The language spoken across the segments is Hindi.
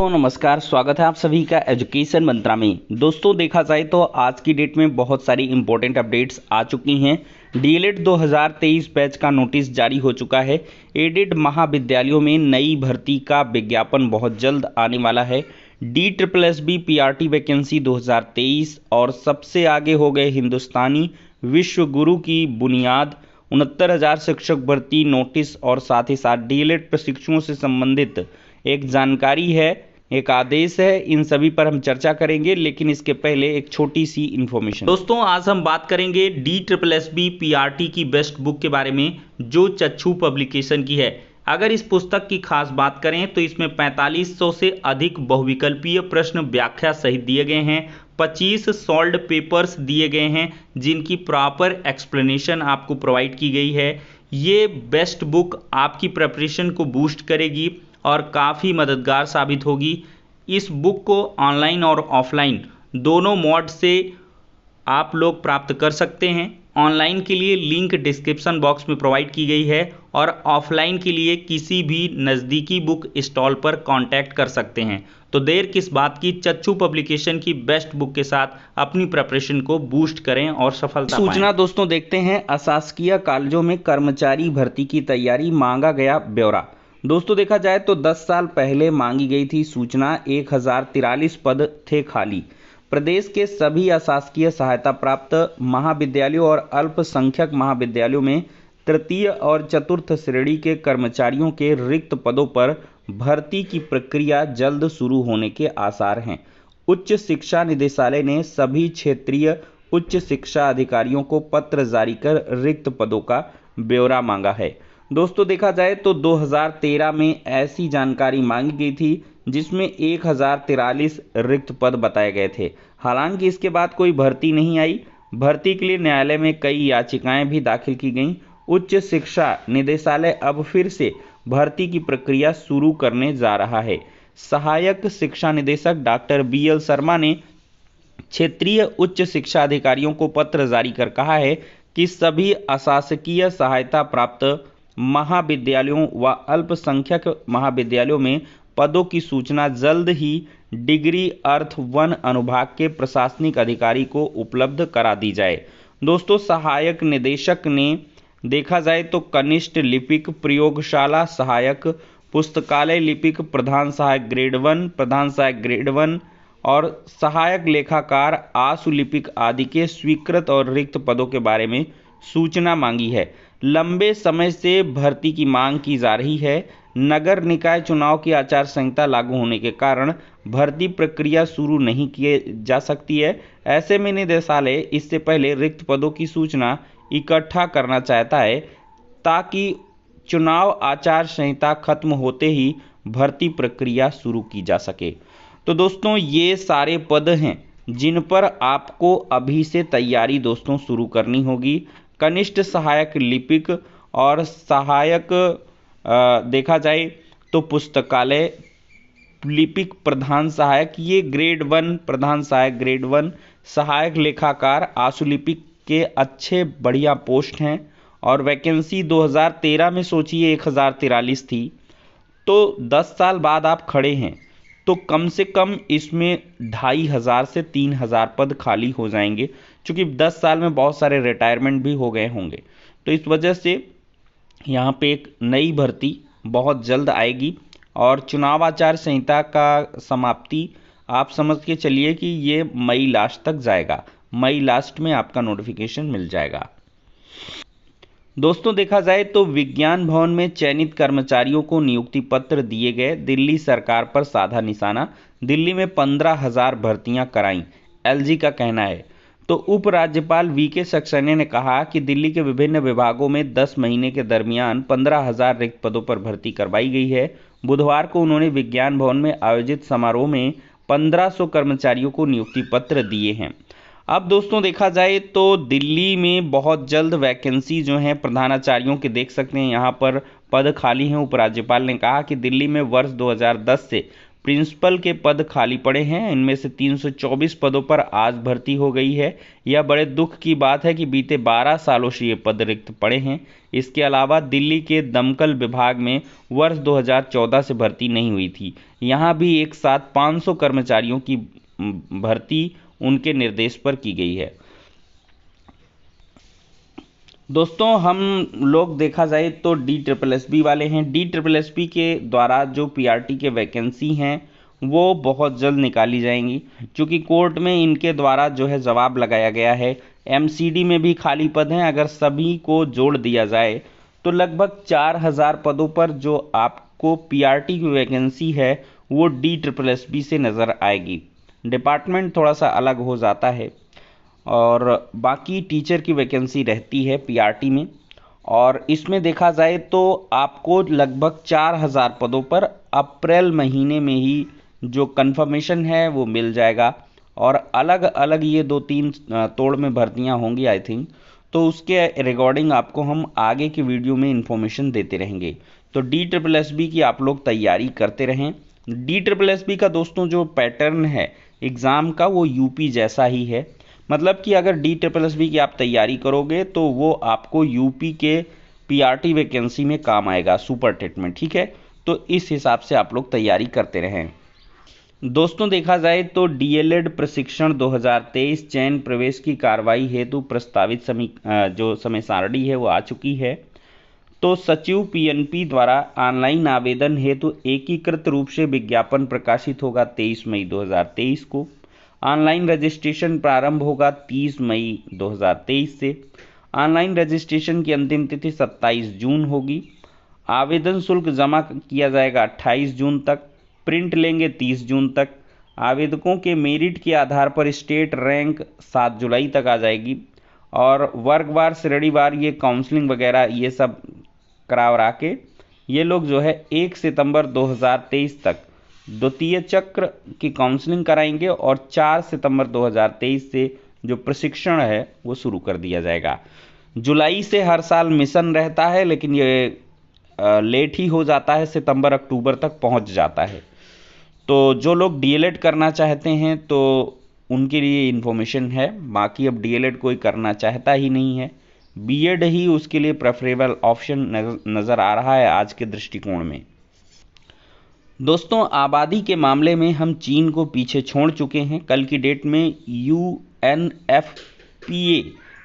तो नमस्कार, स्वागत है आप सभी का एजुकेशन मंत्रा में। दोस्तों देखा जाए तो आज की डेट में बहुत सारी इंपॉर्टेंट अपडेट्स आ चुकी हैं। डीएलएड 2023 बैच का नोटिस जारी हो चुका है। एडेड महाविद्यालयों में नई भर्ती का विज्ञापन बहुत जल्द आने वाला है। DSSB पीआरटी वैकेंसी 2023 और सबसे आगे हो गए हिंदुस्तानी विश्व गुरु की बुनियाद 69,000 शिक्षक भर्ती नोटिस और साथ ही साथ डीएलएड प्रशिक्षुओं से संबंधित एक जानकारी है, एक आदेश है। इन सभी पर हम चर्चा करेंगे, लेकिन इसके पहले एक छोटी सी इंफॉर्मेशन। दोस्तों आज हम बात करेंगे DSSB पीआरटी की बेस्ट बुक के बारे में, जो चक्षु पब्लिकेशन की है। अगर इस पुस्तक की खास बात करें तो इसमें 4500 से अधिक बहुविकल्पीय प्रश्न व्याख्या सहित दिए गए हैं। 25 सॉल्व्ड पेपर्स दिए गए हैं जिनकी प्रॉपर एक्सप्लेनेशन आपको प्रोवाइड की गई है। ये बेस्ट बुक आपकी प्रिपरेशन को बूस्ट करेगी और काफ़ी मददगार साबित होगी। इस बुक को ऑनलाइन और ऑफलाइन दोनों मोड से आप लोग प्राप्त कर सकते हैं। ऑनलाइन के लिए लिंक डिस्क्रिप्शन बॉक्स में प्रोवाइड की गई है और ऑफलाइन के लिए किसी भी नज़दीकी बुक स्टॉल पर कांटेक्ट कर सकते हैं। तो देर किस बात की, चक्षु पब्लिकेशन की बेस्ट बुक के साथ अपनी प्रिपरेशन को बूस्ट करें और सफलता पाएं। सूचना दोस्तों देखते हैं, अशासकीय कॉलेजों में कर्मचारी भर्ती की तैयारी, मांगा गया ब्यौरा। दोस्तों देखा जाए तो 10 साल पहले मांगी गई थी सूचना। 1043 पद थे खाली। प्रदेश के सभी अशासकीय सहायता प्राप्त महाविद्यालयों और अल्पसंख्यक महाविद्यालयों में तृतीय और चतुर्थ श्रेणी के कर्मचारियों के रिक्त पदों पर भर्ती की प्रक्रिया जल्द शुरू होने के आसार हैं। उच्च शिक्षा निदेशालय ने सभी क्षेत्रीय उच्च शिक्षा अधिकारियों को पत्र जारी कर रिक्त पदों का ब्यौरा मांगा है। दोस्तों देखा जाए तो 2013 में ऐसी जानकारी मांगी गई थी जिसमें 1043 रिक्त पद बताए गए थे। हालांकि इसके बाद कोई भर्ती नहीं आई। भर्ती के लिए न्यायालय में कई याचिकाएं भी दाखिल की गईं। उच्च शिक्षा निदेशालय अब फिर से भर्ती की प्रक्रिया शुरू करने जा रहा है। सहायक शिक्षा निदेशक डॉक्टर BL शर्मा ने क्षेत्रीय उच्च शिक्षा अधिकारियों को पत्र जारी कर कहा है कि सभी अशासकीय सहायता प्राप्त महाविद्यालयों व अल्पसंख्यक महाविद्यालयों में पदों की सूचना जल्द ही डिग्री अर्थ 1 अनुभाग के प्रशासनिक अधिकारी को उपलब्ध करा दी जाए। दोस्तों सहायक निदेशक ने देखा जाए तो कनिष्ठ लिपिक, प्रयोगशाला सहायक, पुस्तकालय लिपिक, प्रधान सहायक ग्रेड 1, प्रधान सहायक ग्रेड 1 और सहायक लेखाकार, आशु लिपिक आदि के स्वीकृत और रिक्त पदों के बारे में सूचना मांगी है। लंबे समय से भर्ती की मांग की जा रही है। नगर निकाय चुनाव की आचार संहिता लागू होने के कारण भर्ती प्रक्रिया शुरू नहीं की जा सकती है। ऐसे में निदेशालय इससे पहले रिक्त पदों की सूचना इकट्ठा करना चाहता है ताकि चुनाव आचार संहिता खत्म होते ही भर्ती प्रक्रिया शुरू की जा सके। तो दोस्तों ये सारे पद हैं जिन पर आपको अभी से तैयारी दोस्तों शुरू करनी होगी। कनिष्ठ सहायक लिपिक और सहायक देखा जाए तो पुस्तकालय लिपिक, प्रधान सहायक, ये ग्रेड 1, प्रधान सहायक ग्रेड 1, सहायक लेखाकार, आशु लिपिक के अच्छे बढ़िया पोस्ट हैं। और वैकेंसी 2013 में सोचिए 1043 थी, तो 10 साल बाद आप खड़े हैं तो कम से कम इसमें 2500 से 3000 पद खाली हो जाएंगे, क्योंकि 10 साल में बहुत सारे रिटायरमेंट भी हो गए होंगे। तो इस वजह से यहाँ पे एक नई भर्ती बहुत जल्द आएगी और चुनाव आचार संहिता का समाप्ति आप समझ के चलिए कि ये मई लास्ट तक जाएगा। मई लास्ट में आपका नोटिफिकेशन मिल जाएगा। दोस्तों देखा जाए तो विज्ञान भवन में चयनित कर्मचारियों को नियुक्ति पत्र दिए गए। दिल्ली सरकार पर साधा निशाना। दिल्ली में 15,000 भर्तियां कराईं, LG का कहना है। तो उपराज्यपाल VK सक्सेना ने कहा कि दिल्ली के विभिन्न विभागों में 10 महीने के दरमियान 15,000 रिक्त पदों पर भर्ती करवाई गई है। बुधवार को उन्होंने विज्ञान भवन में आयोजित समारोह में 1500 कर्मचारियों को नियुक्ति पत्र दिए हैं। अब दोस्तों देखा जाए तो दिल्ली में बहुत जल्द वैकेंसी जो हैं प्रधानाचार्यों के देख सकते हैं यहाँ पर पद खाली हैं। उपराज्यपाल ने कहा कि दिल्ली में वर्ष 2010 से प्रिंसिपल के पद खाली पड़े हैं। इनमें से 324 पदों पर आज भर्ती हो गई है। यह बड़े दुख की बात है कि बीते 12 सालों से ये पद रिक्त पड़े हैं। इसके अलावा दिल्ली के दमकल विभाग में वर्ष 2014 से भर्ती नहीं हुई थी। यहाँ भी एक साथ 500 कर्मचारियों की भर्ती उनके निर्देश पर की गई है। दोस्तों, हम लोग देखा जाए तो DSSB वाले हैं। DSSB के द्वारा जो PRT के वैकेंसी हैं वो बहुत जल्द निकाली जाएंगी, क्योंकि कोर्ट में इनके द्वारा जो है जवाब लगाया गया है। MCD में भी खाली पद हैं। अगर सभी को जोड़ दिया जाए तो लगभग 4000 पदों पर जो आपको PRT की वैकेंसी है वो DSSB से नज़र आएगी। डिपार्टमेंट थोड़ा सा अलग हो जाता है और बाकी टीचर की वैकेंसी रहती है PRT में। और इसमें देखा जाए तो आपको लगभग 4000 पदों पर अप्रैल महीने में ही जो कंफर्मेशन है वो मिल जाएगा। और अलग अलग ये 2-3 तोड़ में भर्तियां होंगी आई थिंक, तो उसके रिगार्डिंग आपको हम आगे की वीडियो में इंफॉर्मेशन देते रहेंगे। तो DSSB की आप लोग तैयारी करते रहें। DSSB का दोस्तों जो पैटर्न है एग्ज़ाम का वो UP जैसा ही है। मतलब कि अगर DSSB की आप तैयारी करोगे तो वो आपको UP के PRT वैकेंसी में काम आएगा, सुपर टेट में, ठीक है। तो इस हिसाब से आप लोग तैयारी करते रहें। दोस्तों, देखा जाए तो DLED प्रशिक्षण 2023 चयन प्रवेश की कार्रवाई हेतु प्रस्तावित जो समय सारणी है वो आ चुकी है। तो सचिव PNP द्वारा ऑनलाइन आवेदन हेतु एकीकृत रूप से विज्ञापन प्रकाशित होगा 23 मई 2023 को। ऑनलाइन रजिस्ट्रेशन प्रारंभ होगा 30 मई 2023 से। ऑनलाइन रजिस्ट्रेशन की अंतिम तिथि 27 जून होगी। आवेदन शुल्क जमा किया जाएगा 28 जून तक। प्रिंट लेंगे 30 जून तक। आवेदकों के मेरिट के आधार पर स्टेट रैंक 7 जुलाई तक आ जाएगी। और वर्गवार श्रेणीवार ये काउंसलिंग वगैरह ये सब करा के ये लोग जो है 1 सितंबर 2023 तक द्वितीय चक्र की काउंसलिंग कराएंगे और 4 सितंबर 2023 से जो प्रशिक्षण है वो शुरू कर दिया जाएगा। जुलाई से हर साल मिशन रहता है, लेकिन ये लेट ही हो जाता है, सितंबर अक्टूबर तक पहुंच जाता है। तो जो लोग DLED करना चाहते हैं तो उनके लिए इन्फॉर्मेशन है। बाकी अब DLED कोई करना चाहता ही नहीं है, BEd ही उसके लिए प्रेफरेबल ऑप्शन नज़र आ रहा है आज के दृष्टिकोण में। दोस्तों, आबादी के मामले में हम चीन को पीछे छोड़ चुके हैं। कल की डेट में UNFPA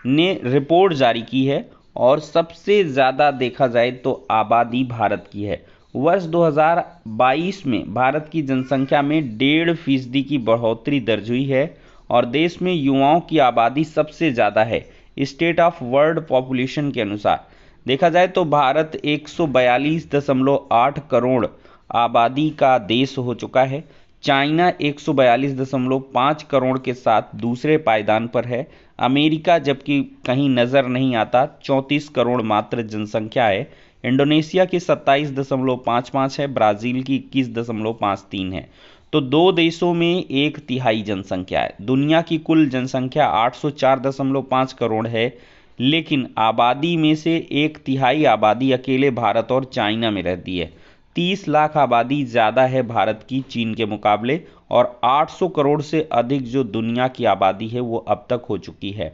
ने रिपोर्ट जारी की है और सबसे ज़्यादा देखा जाए तो आबादी भारत की है। वर्ष 2022 में भारत की जनसंख्या में 1.5% की बढ़ोतरी दर्ज हुई है और देश में युवाओं की आबादी सबसे ज़्यादा है। स्टेट ऑफ वर्ल्ड पॉपुलेशन के अनुसार देखा जाए तो भारत 142.8 करोड़ आबादी का देश हो चुका है। चाइना 142.5 करोड़ के साथ दूसरे पायदान पर है। अमेरिका जबकि कहीं नज़र नहीं आता, 34 करोड़ मात्र जनसंख्या है। इंडोनेशिया की 27.55 है। ब्राज़ील की 21.53 है। तो दो देशों में 1/3 जनसंख्या है। दुनिया की कुल जनसंख्या 804.5 करोड़ है, लेकिन आबादी में से 1/3 आबादी अकेले भारत और चाइना में रहती है। 30 लाख आबादी ज़्यादा है भारत की चीन के मुकाबले, और 800 करोड़ से अधिक जो दुनिया की आबादी है वो अब तक हो चुकी है।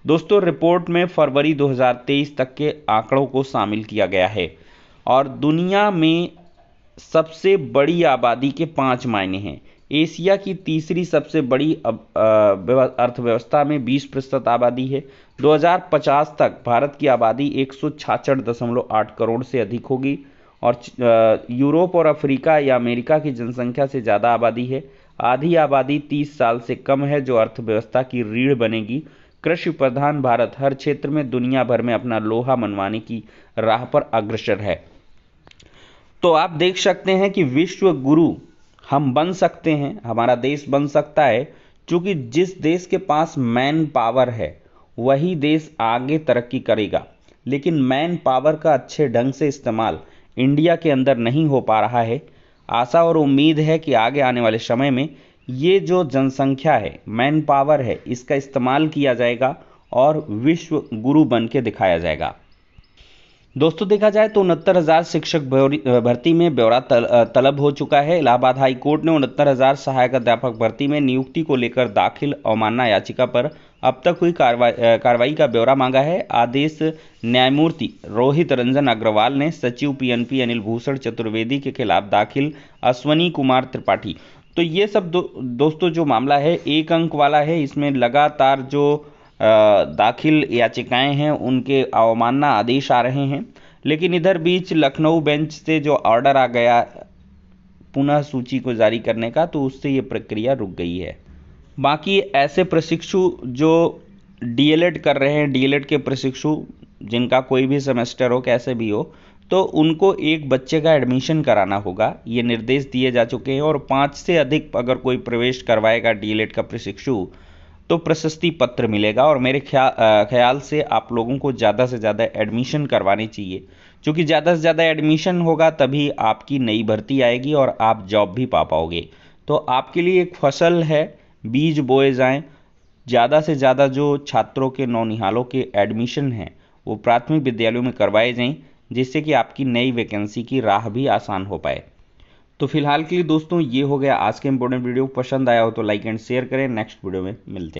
दोस्तों, रिपोर्ट में फरवरी 2023 तक के आंकड़ों को शामिल किया गया है और दुनिया में सबसे बड़ी आबादी के 5 मायने हैं। एशिया की तीसरी सबसे बड़ी अर्थव्यवस्था में 20% आबादी है। 2050 तक भारत की आबादी 166.8 करोड़ से अधिक होगी और यूरोप और अफ्रीका या अमेरिका की जनसंख्या से ज़्यादा आबादी है। आधी आबादी 30 साल से कम है, जो अर्थव्यवस्था की रीढ़ बनेगी। कृषि प्रधान भारत हर क्षेत्र में दुनिया भर में अपना लोहा मनवाने की राह पर अग्रसर है। तो आप देख सकते हैं कि विश्व गुरु हम बन सकते हैं, हमारा देश बन सकता है, क्योंकि जिस देश के पास मैन पावर है वही देश आगे तरक्की करेगा। लेकिन मैन पावर का अच्छे ढंग से इस्तेमाल इंडिया के अंदर नहीं हो पा रहा है। आशा और उम्मीद है कि आगे आने वाले समय में ये जो जनसंख्या है, मैन पावर है, इसका इस्तेमाल किया जाएगा और विश्व गुरु बन के दिखाया जाएगा। दोस्तों देखा जाए तो 69,000 शिक्षक भर्ती में ब्यौरा तलब हो चुका है। इलाहाबाद हाई कोर्ट ने 69,000 सहायक अध्यापक भर्ती में नियुक्ति को लेकर दाखिल अवमानना याचिका पर अब तक हुई कार्रवाई का ब्यौरा मांगा है। आदेश न्यायमूर्ति रोहित रंजन अग्रवाल ने सचिव पीएनपी अनिल भूषण चतुर्वेदी के खिलाफ दाखिल अश्वनी कुमार त्रिपाठी। तो ये सब दोस्तों जो मामला है 1 अंक वाला है। इसमें लगातार जो दाखिल याचिकाएं हैं उनके अवमानना आदेश आ रहे हैं, लेकिन इधर बीच लखनऊ बेंच से जो ऑर्डर आ गया पुनः सूची को जारी करने का, तो उससे ये प्रक्रिया रुक गई है। बाकी ऐसे प्रशिक्षु जो डीएलएड कर रहे हैं, डीएलएड के प्रशिक्षु जिनका कोई भी सेमेस्टर हो कैसे भी हो, तो उनको एक बच्चे का एडमिशन कराना होगा। ये निर्देश दिए जा चुके हैं और 5 से अधिक अगर कोई प्रवेश करवाएगा डीएलएड का प्रशिक्षु तो प्रशस्ति पत्र मिलेगा। और मेरे ख्याल से आप लोगों को ज़्यादा से ज़्यादा एडमिशन करवानी चाहिए, क्योंकि ज़्यादा से ज़्यादा एडमिशन होगा तभी आपकी नई भर्ती आएगी और आप जॉब भी पा पाओगे। तो आपके लिए एक फसल है, बीज बोए जाएं। ज़्यादा से ज़्यादा जो छात्रों के नौनिहालों के एडमिशन हैं वो प्राथमिक विद्यालयों में करवाए जाएं, जिससे कि आपकी नई वैकेंसी की राह भी आसान हो पाए। तो फिलहाल के लिए दोस्तों ये हो गया आज के इंपॉर्टेंट वीडियो। पसंद आया हो तो लाइक एंड शेयर करें। नेक्स्ट वीडियो में मिलते हैं।